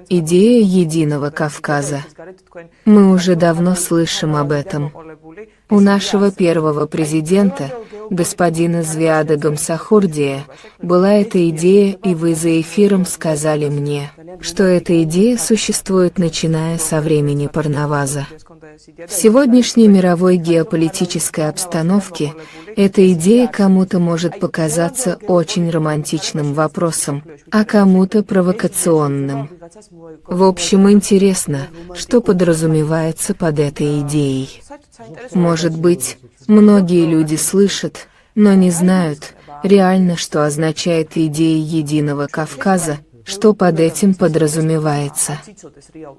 Идея единого Кавказа. Мы уже давно слышим об этом. У нашего первого президента, господина Звиада Гамсахурдия, была эта идея, и вы за эфиром сказали мне, что эта идея существует начиная со времени Парнаваза. В сегодняшней мировой геополитической обстановке эта идея кому-то может показаться очень романтичным вопросом, а кому-то провокационным. В общем, интересно, что подразумевается под этой идеей. Может быть, многие люди слышат, но не знают, реально, что означает идея единого Кавказа, что под этим подразумевается.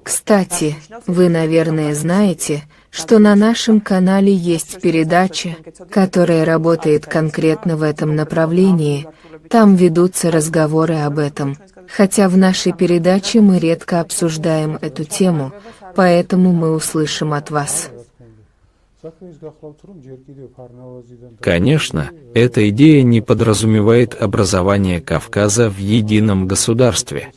Кстати, вы, наверное, знаете, что на нашем канале есть передача, которая работает конкретно в этом направлении. Там ведутся разговоры об этом, хотя в нашей передаче мы редко обсуждаем эту тему, поэтому мы услышим от вас. Конечно, эта идея не подразумевает образование Кавказа в едином государстве.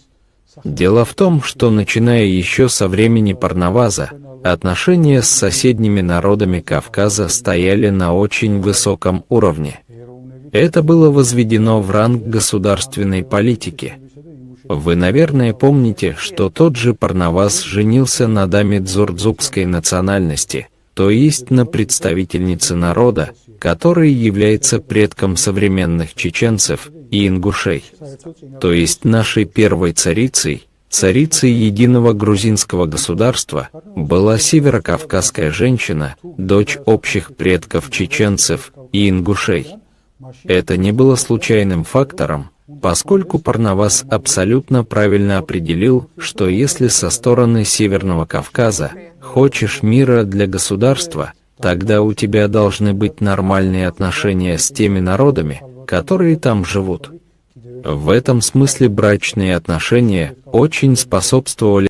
Дело в том, что начиная еще со времени Парнаваза, отношения с соседними народами Кавказа стояли на очень высоком уровне. Это было возведено в ранг государственной политики. Вы, наверное, помните, что тот же Парнаваз женился на даме дзурдзукской национальности, то есть на представительнице народа, который является предком современных чеченцев и ингушей. То есть нашей первой царицей, царицей единого грузинского государства, была северокавказская женщина, дочь общих предков чеченцев и ингушей. Это не было случайным фактором, поскольку Парнаваз абсолютно правильно определил, что если со стороны Северного Кавказа хочешь мира для государства, тогда у тебя должны быть нормальные отношения с теми народами, которые там живут. В этом смысле брачные отношения очень способствовали